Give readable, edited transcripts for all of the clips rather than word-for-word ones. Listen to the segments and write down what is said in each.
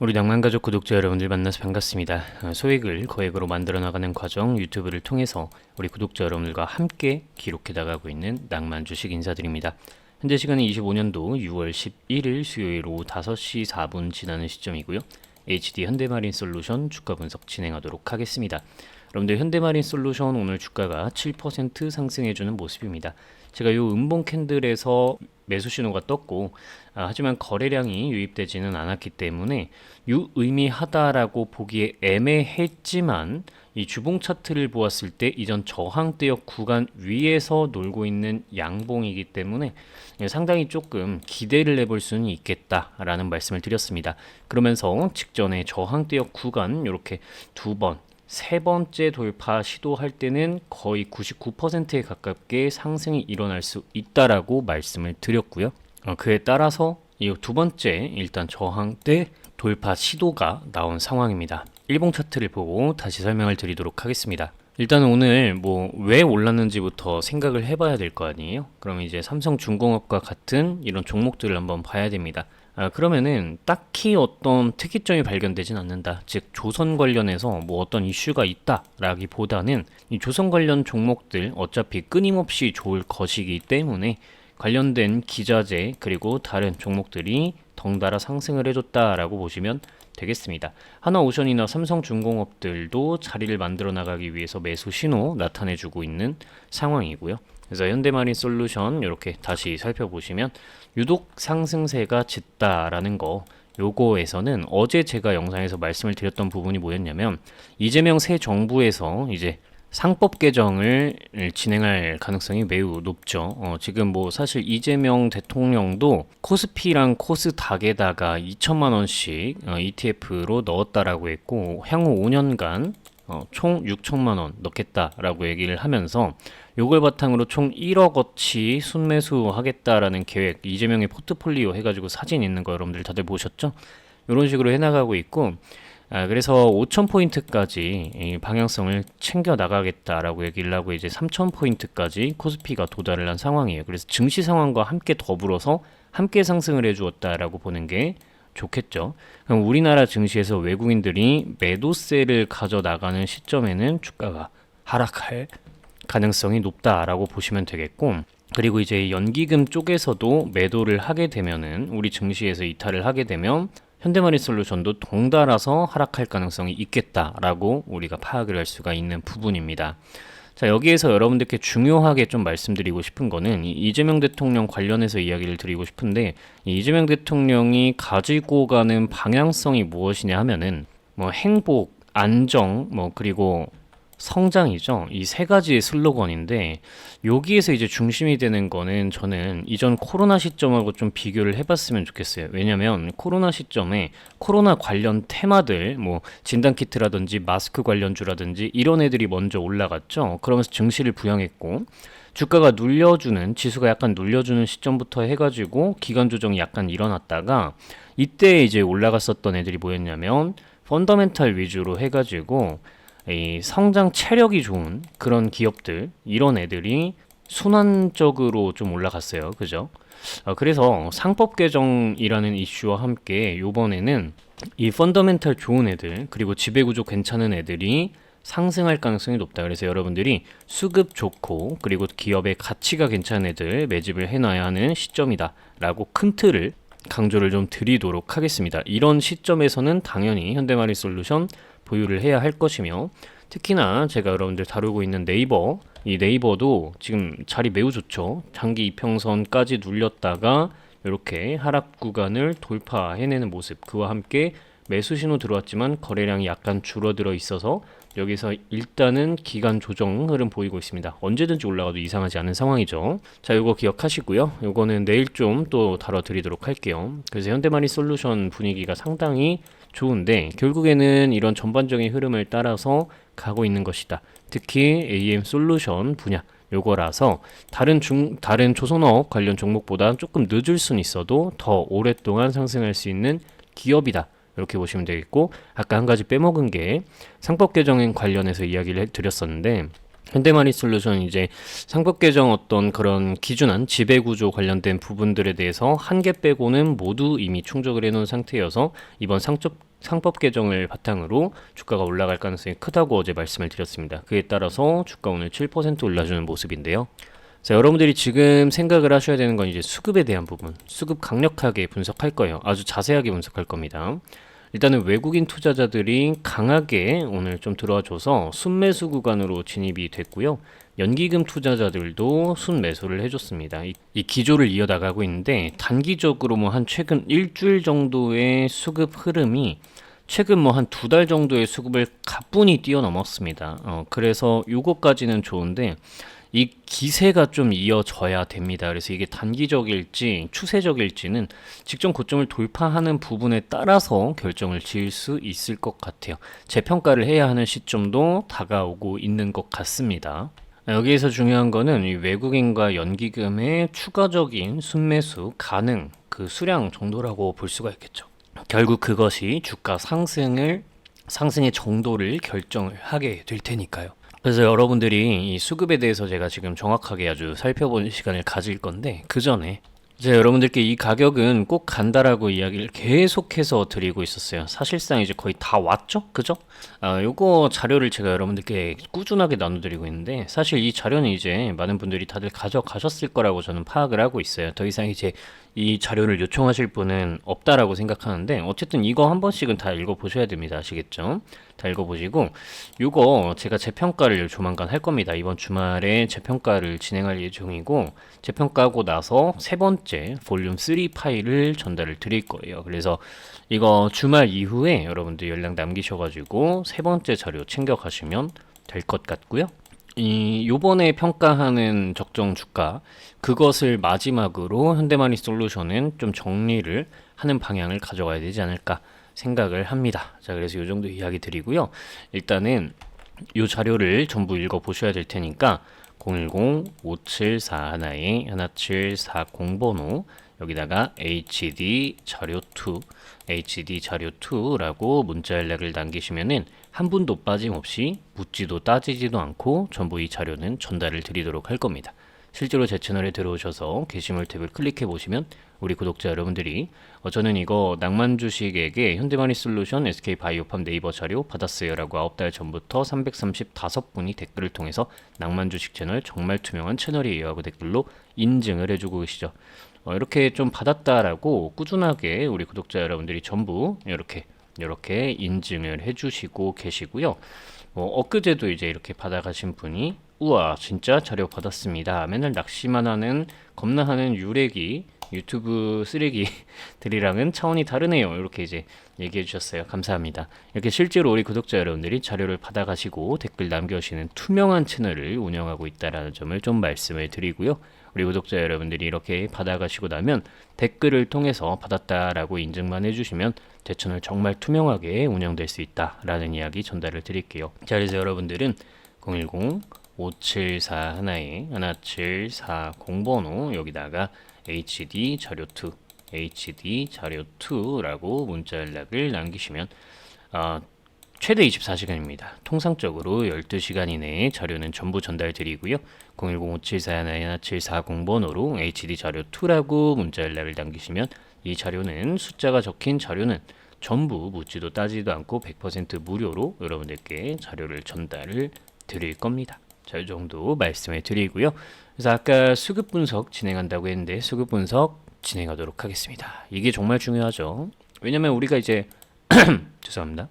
우리 낭만가족 구독자 여러분들 만나서 반갑습니다. 소액을 거액으로 만들어 나가는 과정 유튜브를 통해서 우리 구독자 여러분들과 함께 기록해 나가고 있는 낭만 주식 인사드립니다. 현재 시간은 25년도 6월 11일 수요일 오후 5시 4분 지나는 시점이고요. HD 현대마린솔루션 주가 분석 진행하도록 하겠습니다. 여러분들 현대마린솔루션 오늘 주가가 7% 상승해주는 모습입니다. 제가 요 음봉 캔들에서 매수 신호가 떴고 하지만 거래량이 유입되지는 않았기 때문에 유의미하다라고 보기에 애매했지만 이 주봉 차트를 보았을 때 이전 저항대역 구간 위에서 놀고 있는 양봉이기 때문에 상당히 조금 기대를 해볼 수는 있겠다라는 말씀을 드렸습니다. 그러면서 직전에 저항대역 구간 이렇게 두 번 세 번째 돌파 시도할 때는 거의 99%에 가깝게 상승이 일어날 수 있다라고 말씀을 드렸고요. 그에 따라서 이 두 번째 일단 저항대 돌파 시도가 나온 상황입니다. 일봉 차트를 보고 다시 설명을 드리도록 하겠습니다. 일단 오늘 왜 올랐는지부터 생각을 해봐야 될 거 아니에요? 그러면 이제 삼성중공업과 같은 이런 종목들을 한번 봐야 됩니다. 그러면은 딱히 어떤 특이점이 발견되진 않는다. 즉 조선 관련해서 어떤 이슈가 있다라기보다는 이 조선 관련 종목들 어차피 끊임없이 좋을 것이기 때문에 관련된 기자재 그리고 다른 종목들이 덩달아 상승을 해줬다라고 보시면 되겠습니다. 하나오션이나 삼성중공업들도 자리를 만들어 나가기 위해서 매수 신호 나타내주고 있는 상황이고요. 그래서 현대마린솔루션 이렇게 다시 살펴보시면 유독 상승세가 짙다라는 거, 요거에서는 어제 제가 영상에서 말씀을 드렸던 부분이 뭐였냐면 이재명 새 정부에서 이제 상법 개정을 진행할 가능성이 매우 높죠. 지금 사실 이재명 대통령도 코스피랑 코스닥에다가 2천만 원씩 ETF로 넣었다라고 했고 향후 5년간 총 6천만 원 넣겠다라고 얘기를 하면서 요걸 바탕으로 총 1억어치 순매수 하겠다라는 계획, 이재명의 포트폴리오 해가지고 사진 있는 거 여러분들 다들 보셨죠? 이런 식으로 해나가고 있고 그래서 5,000포인트까지 방향성을 챙겨 나가겠다라고 얘기를 하고 이제 3,000포인트까지 코스피가 도달을 한 상황이에요. 그래서 증시 상황과 함께 더불어서 함께 상승을 해주었다라고 보는 게 좋겠죠. 그럼 우리나라 증시에서 외국인들이 매도세를 가져 나가는 시점에는 주가가 하락할 가능성이 높다라고 보시면 되겠고, 그리고 이제 연기금 쪽에서도 매도를 하게 되면은 우리 증시에서 이탈을 하게 되면 현대마린솔루션도 덩달아서 하락할 가능성이 있겠다라고 우리가 파악을 할 수가 있는 부분입니다. 자, 여기에서 여러분들께 중요하게 좀 말씀드리고 싶은 거는 이재명 대통령 관련해서 이야기를 드리고 싶은데 이재명 대통령이 가지고 가는 방향성이 무엇이냐 하면은 행복, 안정, 그리고 성장이죠. 이 세 가지의 슬로건인데 여기에서 이제 중심이 되는 거는 저는 이전 코로나 시점하고 좀 비교를 해봤으면 좋겠어요. 왜냐면 코로나 시점에 코로나 관련 테마들 진단키트라든지 마스크 관련주라든지 이런 애들이 먼저 올라갔죠. 그러면서 증시를 부양했고 주가가 눌려주는 지수가 약간 눌려주는 시점부터 해가지고 기간 조정이 약간 일어났다가 이때 이제 올라갔었던 애들이 뭐였냐면 펀더멘탈 위주로 해가지고 이 성장 체력이 좋은 그런 기업들 이런 애들이 순환적으로 좀 올라갔어요. 그죠? 그래서 상법 개정이라는 이슈와 함께 요번에는 이 펀더멘탈 좋은 애들 그리고 지배구조 괜찮은 애들이 상승할 가능성이 높다. 그래서 여러분들이 수급 좋고 그리고 기업의 가치가 괜찮은 애들 매집을 해놔야 하는 시점이다 라고 큰 틀을 강조를 좀 드리도록 하겠습니다. 이런 시점에서는 당연히 현대마린솔루션 보유를 해야 할 것이며 특히나 제가 여러분들 다루고 있는 네이버, 이 네이버도 지금 자리 매우 좋죠. 장기 이평선까지 눌렸다가 이렇게 하락 구간을 돌파해내는 모습, 그와 함께 매수 신호 들어왔지만 거래량이 약간 줄어들어 있어서 여기서 일단은 기간 조정 흐름 보이고 있습니다. 언제든지 올라가도 이상하지 않은 상황이죠. 자, 요거 기억하시고요. 요거는 내일 좀 또 다뤄드리도록 할게요. 그래서 현대마린솔루션 분위기가 상당히 좋은데 결국에는 이런 전반적인 흐름을 따라서 가고 있는 것이다. 특히 AM솔루션 분야 요거라서 다른 조선업 관련 종목보다 조금 늦을 수는 있어도 더 오랫동안 상승할 수 있는 기업이다. 이렇게 보시면 되겠고 아까 한 가지 빼먹은 게 상법 개정 관련해서 이야기를 드렸었는데 현대마린솔루션 이제 상법 개정 어떤 그런 기준안 지배구조 관련된 부분들에 대해서 한 개 빼고는 모두 이미 충족을 해놓은 상태여서 이번 상법 개정을 바탕으로 주가가 올라갈 가능성이 크다고 어제 말씀을 드렸습니다. 그에 따라서 주가 오늘 7% 올라주는 모습인데요. 자, 여러분들이 지금 생각을 하셔야 되는 건 이제 수급에 대한 부분, 수급 강력하게 분석할 거예요. 아주 자세하게 분석할 겁니다. 일단은 외국인 투자자들이 강하게 오늘 좀 들어와줘서 순매수 구간으로 진입이 됐고요. 연기금 투자자들도 순매수를 해줬습니다. 이 기조를 이어나가고 있는데 단기적으로 뭐 한 최근 일주일 정도의 수급 흐름이 최근 뭐 한 2달 정도의 수급을 가뿐히 뛰어넘었습니다. 그래서 요거까지는 좋은데 이 기세가 좀 이어져야 됩니다. 그래서 이게 단기적일지 추세적일지는 직전 고점을 돌파하는 부분에 따라서 결정을 지을 수 있을 것 같아요. 재평가를 해야 하는 시점도 다가오고 있는 것 같습니다. 여기에서 중요한 거는 이 외국인과 연기금의 추가적인 순매수 가능 그 수량 정도라고 볼 수가 있겠죠. 결국 그것이 주가 상승의 정도를 결정을 하게 될 테니까요. 그래서 여러분들이 이 수급에 대해서 제가 지금 정확하게 아주 살펴보는 시간을 가질 건데 그 전에 이제 여러분들께 이 가격은 꼭 간다라고 이야기를 계속해서 드리고 있었어요. 사실상 이제 거의 다 왔죠? 그죠? 요거 자료를 제가 여러분들께 꾸준하게 나눠드리고 있는데 사실 이 자료는 이제 많은 분들이 다들 가져가셨을 거라고 저는 파악을 하고 있어요. 더 이상 이제 이 자료를 요청하실 분은 없다라고 생각하는데 어쨌든 이거 한 번씩은 다 읽어보셔야 됩니다. 아시겠죠? 다 읽어보시고 이거 제가 재평가를 조만간 할 겁니다. 이번 주말에 재평가를 진행할 예정이고 재평가하고 나서 세 번째 볼륨 3 파일을 전달을 드릴 거예요. 그래서 이거 주말 이후에 여러분들 연락 남기셔가지고 세 번째 자료 챙겨가시면 될 것 같고요. 요번에 평가하는 적정 주가 그것을 마지막으로 현대마니솔루션은 좀 정리를 하는 방향을 가져가야 되지 않을까 생각을 합니다. 자, 그래서 요 정도 이야기 드리고요. 일단은 요 자료를 전부 읽어 보셔야 될 테니까 010-5741-1740번호 여기다가 HD 자료 2라고 문자 연락을 남기시면은 한 분도 빠짐없이 묻지도 따지지도 않고 전부 이 자료는 전달을 드리도록 할 겁니다. 실제로 제 채널에 들어오셔서 게시물 탭을 클릭해 보시면 우리 구독자 여러분들이 저는 이거 낭만주식에게 현대마니솔루션, SK바이오팜 네이버 자료 받았어요 라고 9달 전부터 335분이 댓글을 통해서 낭만주식 채널 정말 투명한 채널이에요 하고 댓글로 인증을 해주고 계시죠. 이렇게 좀 받았다라고 꾸준하게 우리 구독자 여러분들이 전부 이렇게 인증을 해주시고 계시고요. 엊그제도 이제 이렇게 받아가신 분이 우와 진짜 자료 받았습니다. 맨날 낚시만 하는 겁나 하는 유래기 유튜브 쓰레기들이랑은 차원이 다르네요. 이렇게 이제 얘기해 주셨어요. 감사합니다. 이렇게 실제로 우리 구독자 여러분들이 자료를 받아가시고 댓글 남겨주시는 투명한 채널을 운영하고 있다는 점을 좀 말씀을 드리고요. 우리 구독자 여러분들이 이렇게 받아가시고 나면 댓글을 통해서 받았다라고 인증만 해주시면 제 채널 정말 투명하게 운영될 수 있다라는 이야기 전달을 드릴게요. 자, 그래서 여러분들은 010-5741-1740번호 여기다가 HD 자료 2라고 문자 연락을 남기시면 최대 24시간입니다. 통상적으로 12시간 이내에 자료는 전부 전달드리고요. 010-5741-1740번호로 HD 자료 2라고 문자 연락을 남기시면 이 자료는 숫자가 적힌 자료는 전부 묻지도 따지도 않고 100% 무료로 여러분들께 자료를 전달을 드릴 겁니다. 자, 이 정도 말씀을 드리고요. 그래서 아까 수급 분석 진행한다고 했는데 수급 분석 진행하도록 하겠습니다. 이게 정말 중요하죠. 왜냐면 우리가 이제 죄송합니다.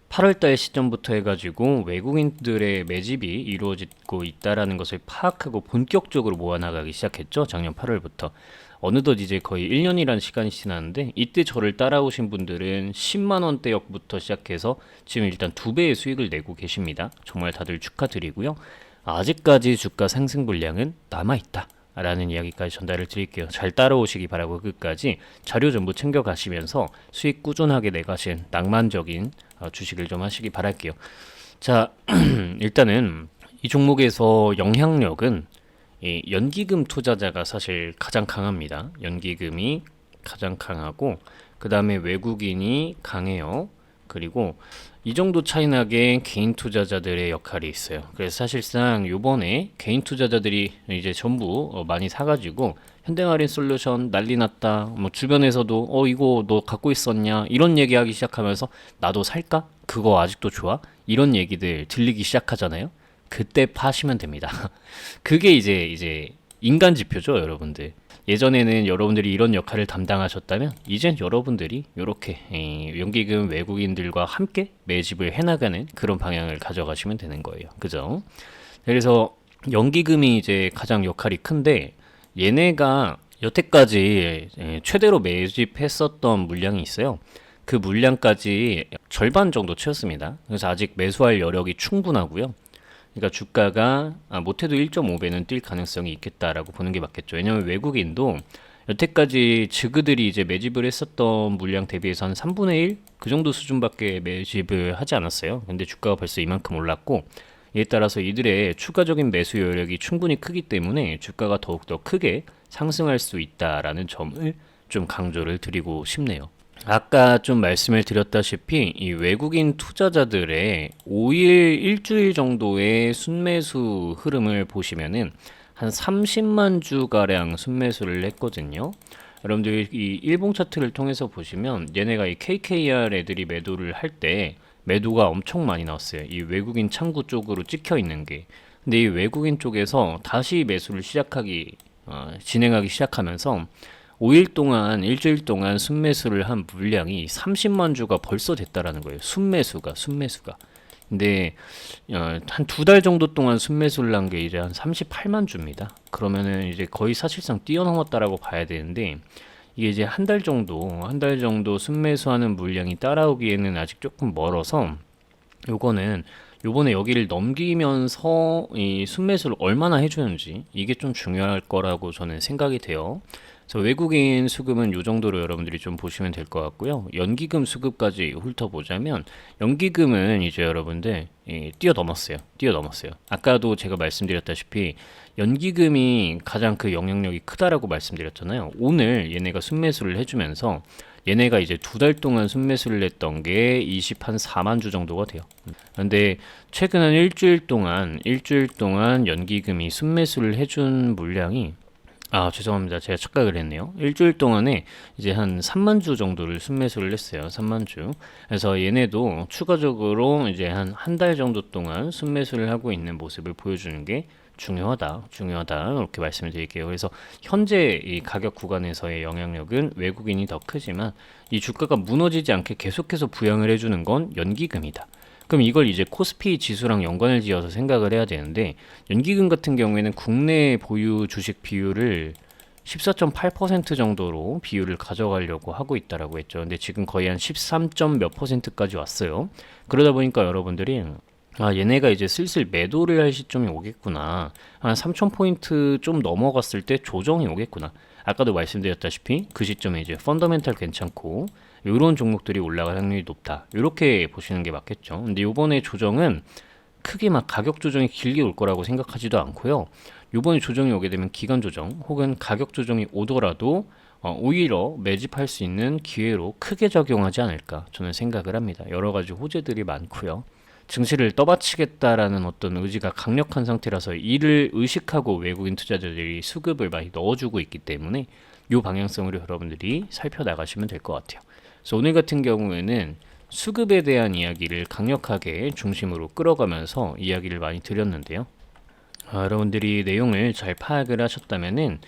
8월달 시점부터 해가지고 외국인들의 매집이 이루어지고 있다라는 것을 파악하고 본격적으로 모아나가기 시작했죠. 작년 8월부터. 어느덧 이제 거의 1년이라는 시간이 지났는데 이때 저를 따라오신 분들은 10만원대역부터 시작해서 지금 일단 2배의 수익을 내고 계십니다. 정말 다들 축하드리고요. 아직까지 주가 상승 분량은 남아있다 라는 이야기까지 전달을 드릴게요. 잘 따라오시기 바라고 끝까지 자료 전부 챙겨가시면서 수익 꾸준하게 내가신 낭만적인 주식을 좀 하시기 바랄게요. 자, 일단은 이 종목에서 영향력은 이 연기금 투자자가 사실 가장 강합니다. 연기금이 가장 강하고 그 다음에 외국인이 강해요. 그리고 이 정도 차이 나게 개인 투자자들의 역할이 있어요. 그래서 사실상 요번에 개인 투자자들이 이제 전부 많이 사가지고 현대마린솔루션 난리 났다. 뭐 주변에서도 이거 너 갖고 있었냐? 이런 얘기하기 시작하면서 나도 살까? 그거 아직도 좋아? 이런 얘기들 들리기 시작하잖아요. 그때 파시면 됩니다. 그게 이제 인간 지표죠, 여러분들. 예전에는 여러분들이 이런 역할을 담당하셨다면 이젠 여러분들이 이렇게 연기금 외국인들과 함께 매집을 해나가는 그런 방향을 가져가시면 되는 거예요. 그죠? 그래서 연기금이 이제 가장 역할이 큰데 얘네가 여태까지 최대로 매집했었던 물량이 있어요. 그 물량까지 절반 정도 채웠습니다. 그래서 아직 매수할 여력이 충분하고요. 그러니까 주가가 못해도 1.5배는 뛸 가능성이 있겠다라고 보는 게 맞겠죠. 왜냐하면 외국인도 여태까지 지그들이 이제 매집을 했었던 물량 대비해서 한 3분의 1? 그 정도 수준밖에 매집을 하지 않았어요. 근데 주가가 벌써 이만큼 올랐고 이에 따라서 이들의 추가적인 매수 여력이 충분히 크기 때문에 주가가 더욱더 크게 상승할 수 있다라는 점을 좀 강조를 드리고 싶네요. 아까 좀 말씀을 드렸다시피 이 외국인 투자자들의 5일, 일주일 정도의 순매수 흐름을 보시면은 한 30만 주가량 순매수를 했거든요. 여러분들 이 일봉 차트를 통해서 보시면 얘네가 이 KKR 애들이 매도를 할 때 매도가 엄청 많이 나왔어요. 이 외국인 창구 쪽으로 찍혀 있는 게. 근데 이 외국인 쪽에서 다시 매수를 진행하기 시작하면서 5일 동안, 일주일 동안 순매수를 한 물량이 30만 주가 벌써 됐다라는 거예요. 순매수가. 근데 한 두 달 정도 동안 순매수를 한 게 이제 한 38만 주입니다. 그러면은 이제 거의 사실상 뛰어넘었다라고 봐야 되는데 이게 이제 한 달 정도 순매수하는 물량이 따라오기에는 아직 조금 멀어서 요번에 여기를 넘기면서 이 순매수를 얼마나 해주는지 이게 좀 중요할 거라고 저는 생각이 돼요. 그래서 외국인 수급은 요 정도로 여러분들이 좀 보시면 될 것 같고요. 연기금 수급까지 훑어보자면 연기금은 이제 여러분들 뛰어넘었어요. 아까도 제가 말씀드렸다시피 연기금이 가장 그 영향력이 크다라고 말씀드렸잖아요. 오늘 얘네가 순매수를 해주면서 얘네가 이제 두 달 동안 순매수를 했던 게 24만 주 정도가 돼요. 근데 최근 한 일주일 동안 연기금이 순매수를 해준 물량이 죄송합니다. 제가 착각을 했네요. 일주일 동안에 이제 한 3만 주 정도를 순매수를 했어요. 3만 주. 그래서 얘네도 추가적으로 이제 한 달 정도 동안 순매수를 하고 있는 모습을 보여주는 게 중요하다. 이렇게 말씀을 드릴게요. 그래서 현재 이 가격 구간에서의 영향력은 외국인이 더 크지만 이 주가가 무너지지 않게 계속해서 부양을 해주는 건 연기금이다. 그럼 이걸 이제 코스피 지수랑 연관을 지어서 생각을 해야 되는데 연기금 같은 경우에는 국내 보유 주식 비율을 14.8% 정도로 비율을 가져가려고 하고 있다라고 했죠. 근데 지금 거의 한 13. 몇 %까지 왔어요. 그러다 보니까 여러분들이 얘네가 이제 슬슬 매도를 할 시점이 오겠구나. 한 3,000포인트 좀 넘어갔을 때 조정이 오겠구나. 아까도 말씀드렸다시피 그 시점에 이제 펀더멘탈 괜찮고 이런 종목들이 올라갈 확률이 높다. 이렇게 보시는 게 맞겠죠. 근데 요번에 조정은 크게 막 가격 조정이 길게 올 거라고 생각하지도 않고요. 요번에 조정이 오게 되면 기간 조정 혹은 가격 조정이 오더라도 오히려 매집할 수 있는 기회로 크게 작용하지 않을까 저는 생각을 합니다. 여러 가지 호재들이 많고요. 증시를 떠받치겠다라는 어떤 의지가 강력한 상태라서 이를 의식하고 외국인 투자자들이 수급을 많이 넣어주고 있기 때문에 이 방향성으로 여러분들이 살펴나가시면 될 것 같아요. 그래서 오늘 같은 경우에는 수급에 대한 이야기를 강력하게 중심으로 끌어가면서 이야기를 많이 드렸는데요. 여러분들이 내용을 잘 파악을 하셨다면은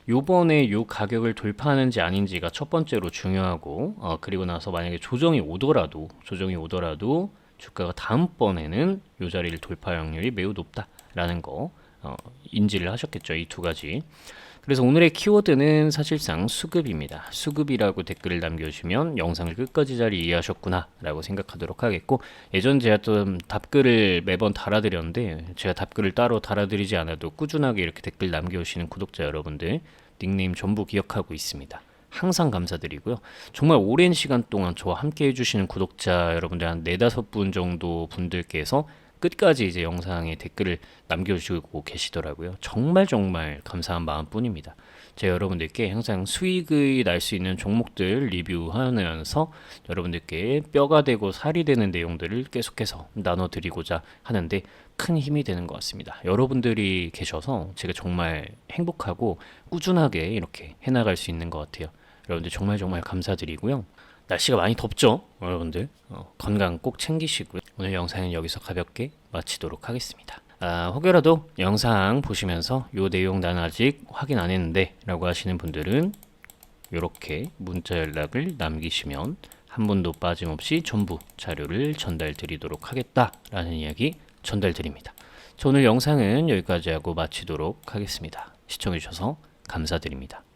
요번에 요 가격을 돌파하는지 아닌지가 첫 번째로 중요하고 그리고 나서 만약에 조정이 오더라도 주가가 다음번에는 요 자리를 돌파할 확률이 매우 높다라는 거 인지를 하셨겠죠. 이 두 가지. 그래서 오늘의 키워드는 사실상 수급입니다. 수급이라고 댓글을 남겨주시면 영상을 끝까지 잘 이해하셨구나 라고 생각하도록 하겠고 예전 제가 좀 답글을 매번 달아드렸는데 제가 답글을 따로 달아드리지 않아도 꾸준하게 이렇게 댓글 남겨주시는 구독자 여러분들 닉네임 전부 기억하고 있습니다. 항상 감사드리고요. 정말 오랜 시간 동안 저와 함께 해주시는 구독자 여러분들 한 4-5분 정도 분들께서 끝까지 이제 영상에 댓글을 남겨주고 계시더라고요. 정말 정말 감사한 마음뿐입니다. 제가 여러분들께 항상 수익이 날 수 있는 종목들 리뷰하면서 여러분들께 뼈가 되고 살이 되는 내용들을 계속해서 나눠드리고자 하는데 큰 힘이 되는 것 같습니다. 여러분들이 계셔서 제가 정말 행복하고 꾸준하게 이렇게 해나갈 수 있는 것 같아요. 여러분들 정말 정말 감사드리고요. 날씨가 많이 덥죠? 여러분들 건강 꼭 챙기시고요. 오늘 영상은 여기서 가볍게 마치도록 하겠습니다. 혹여라도 영상 보시면서 요 내용 난 아직 확인 안 했는데 라고 하시는 분들은 이렇게 문자 연락을 남기시면 한 분도 빠짐없이 전부 자료를 전달 드리도록 하겠다라는 이야기 전달 드립니다. 자, 오늘 영상은 여기까지 하고 마치도록 하겠습니다. 시청해 주셔서 감사드립니다.